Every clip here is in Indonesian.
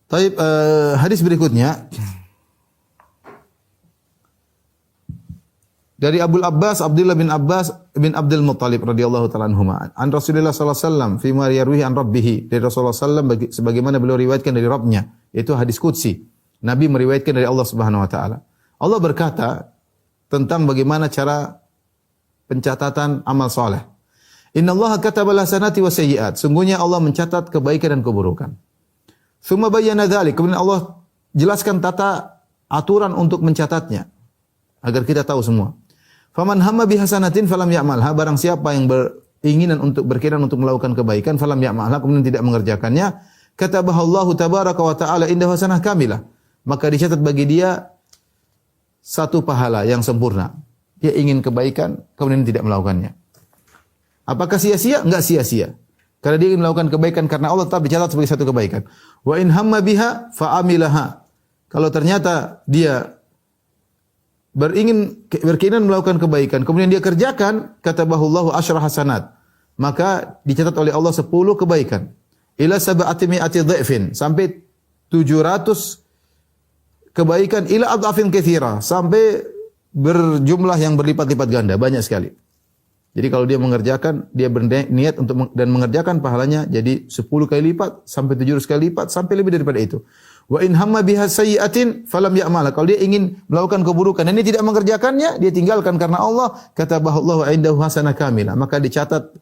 Taib, hadis berikutnya dari Abu Abbas Abdullah bin Abbas bin Abdul Muttalib radhiyallahu taala anhuma an Rasulullah sallallahu alaihi wasallam fi ma yarwihi an rabbih, dari Rasulullah sallallahu alaihi wasallam sebagaimana beliau riwayatkan dari Rabbnya, yaitu hadis qudsi. Nabi meriwayatkan dari Allah Subhanahu wa taala. Allah berkata tentang bagaimana cara pencatatan amal saleh. Innallaha katabal hasanati wa sayyi'at. Sungguhnya Allah mencatat kebaikan dan keburukan. Tsumma bayyana dzalik. Kemudian Allah jelaskan tata aturan untuk mencatatnya agar kita tahu semua. Faman hamma bihasanatin falam ya'malha, barang siapa yang berkeinginan untuk melakukan kebaikan falam ya'malha, kemudian tidak mengerjakannya, katabahallahu tabaraka wa ta'ala indahu hasanah kamilah, maka dicatat bagi dia satu pahala yang sempurna. Dia ingin kebaikan kemudian tidak melakukannya. Apakah sia-sia? Enggak sia-sia. Karena dia ingin melakukan kebaikan karena Allah, tetap dicatat sebagai satu kebaikan. Wa in hamma biha fa'amilaha. Kalau ternyata dia berkeinginan melakukan kebaikan, kemudian dia kerjakan, katabahullahu asyra hasanat, maka dicatat oleh Allah 10 kebaikan. Ila sab'ati mi'ati dha'fin, sampai 700 kebaikan, ila adhafin katsira, sampai berjumlah yang berlipat-lipat ganda, banyak sekali. Jadi kalau dia mengerjakan, dia berniat untuk dan mengerjakan, pahalanya jadi 10 kali lipat, sampai 700 kali lipat, sampai lebih daripada itu. Wa in hamma biha sayyi'atin falam ya'malha. Kalau dia ingin melakukan keburukan dan dia tidak mengerjakannya, dia tinggalkan karena Allah, katabahallahu indahu hasanah kamilah, maka dicatat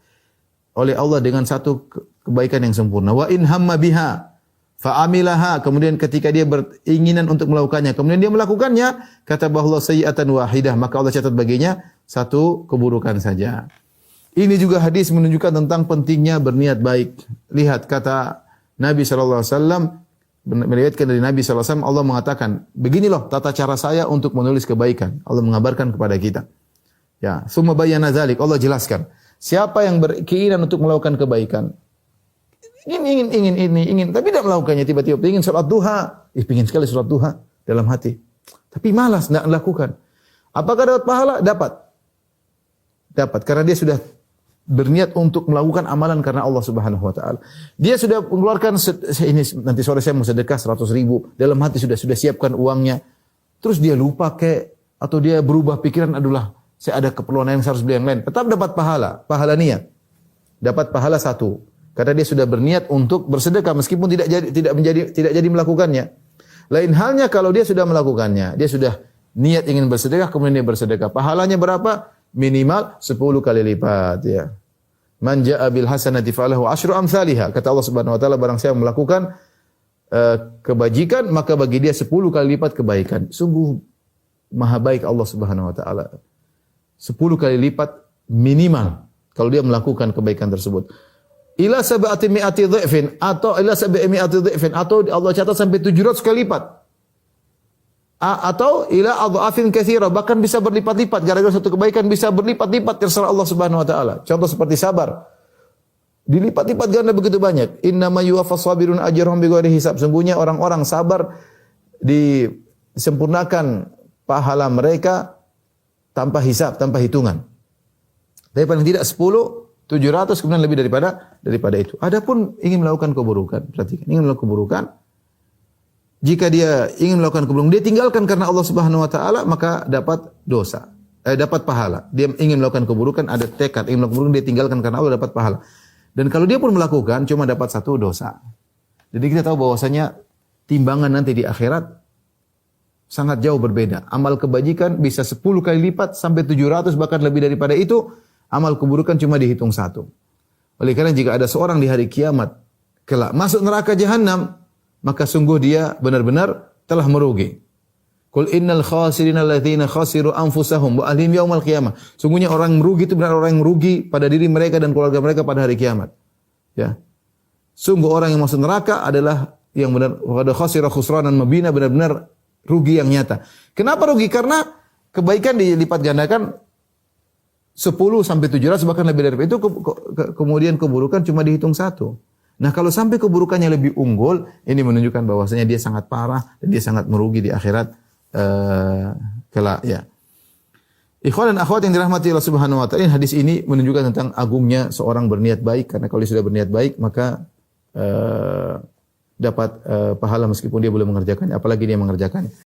oleh Allah dengan satu kebaikan yang sempurna. Wa in hamma biha fa'amilaha, kemudian ketika dia beringinan untuk melakukannya, kemudian dia melakukannya, katabahallahu sayyi'atan wahidah, maka Allah catat baginya satu keburukan saja. Ini juga hadis menunjukkan tentang pentingnya berniat baik. Lihat kata Nabi sallallahu alaihi wasallam, meriwayatkan dari Nabi sallallahu alaihi wasallam, Allah mengatakan, begini loh tata cara saya untuk menulis kebaikan. Allah mengabarkan kepada kita. Ya, summa bayyana dzalik, Allah jelaskan. Siapa yang berkeinginan untuk melakukan kebaikan, ingin, tapi tidak melakukannya, tiba-tiba ingin salat duha, ingin sekali salat duha dalam hati, tapi malas tidak melakukan. Apakah dapat pahala? Dapat, karena dia sudah berniat untuk melakukan amalan karena Allah Subhanahu wa taala. Dia sudah mengeluarkan ini, nanti sore saya mau sedekah 100.000, dalam hati sudah siapkan uangnya. Terus dia lupa atau dia berubah pikiran, adulah, saya ada keperluan yang harus beli yang lain. Tetap dapat pahala niat. Dapat pahala satu. Karena dia sudah berniat untuk bersedekah meskipun tidak jadi melakukannya. Lain halnya kalau dia sudah melakukannya, dia sudah niat ingin bersedekah kemudian dia bersedekah. Pahalanya berapa? Minimal 10 kali lipat, ya. Man jaa bil hasanati falahu asyru amsalihha. Kata Allah Subhanahu wa taala, barang siapa melakukan kebajikan, maka bagi dia 10 kali lipat kebaikan. Sungguh maha baik Allah Subhanahu wa taala. 10 kali lipat minimal kalau dia melakukan kebaikan tersebut. Ila sab'ati mi'ati dha'fin, atau ila sab'i mi'ati dha'fin, atau Allah catat sampai 700 kali lipat. Atau ila adhafin katsira, bahkan bisa berlipat-lipat, gara-gara satu kebaikan bisa berlipat-lipat, terserah Allah Subhanahu wa taala. Contoh seperti sabar, dilipat-lipat ganda begitu banyak. Innama yuwaffas sabirun ajrahum bighairi hisab. Sungguhnya orang-orang sabar disempurnakan pahala mereka tanpa hisab, tanpa hitungan. Tapi paling tidak 10, 700, kemudian lebih daripada itu. Adapun ingin melakukan keburukan, perhatikan, ingin melakukan keburukan, jika dia ingin melakukan keburukan, dia tinggalkan karena Allah Subhanahu wa taala, maka dapat dosa. Dapat pahala. Dia ingin melakukan keburukan, ada tekad ingin melakukan keburukan, dia tinggalkan karena Allah, dapat pahala. Dan kalau dia pun melakukan, cuma dapat satu dosa. Jadi kita tahu bahwasanya timbangan nanti di akhirat sangat jauh berbeda. Amal kebajikan bisa 10 kali lipat sampai 700, bahkan lebih daripada itu. Amal keburukan cuma dihitung satu. Oleh karena jika ada seorang di hari kiamat kelak masuk neraka jahanam, maka sungguh dia benar-benar telah merugi. Qul innal khasirina alladziina khasiru anfusahum wa ahlihim yaumal qiyamah. Sungguhnya orang merugi itu benar orang yang merugi pada diri mereka dan keluarga mereka pada hari kiamat. Ya. Sungguh orang yang masuk neraka adalah yang benar pada khasira khusranan mubina, benar-benar rugi yang nyata. Kenapa rugi? Karena kebaikan dilipat gandakan 10 sampai 700, bahkan lebih dari itu, kemudian keburukan cuma dihitung satu. Nah, kalau sampai keburukannya lebih unggul, ini menunjukkan bahwasanya dia sangat parah dan dia sangat merugi di akhirat kelak, ya. Ikhwan dan akhwat yang dirahmati Allah Subhanahu wa taala, hadis ini menunjukkan tentang agungnya seorang berniat baik, karena kalau dia sudah berniat baik, maka dapat pahala meskipun dia belum mengerjakannya, apalagi dia mengerjakannya.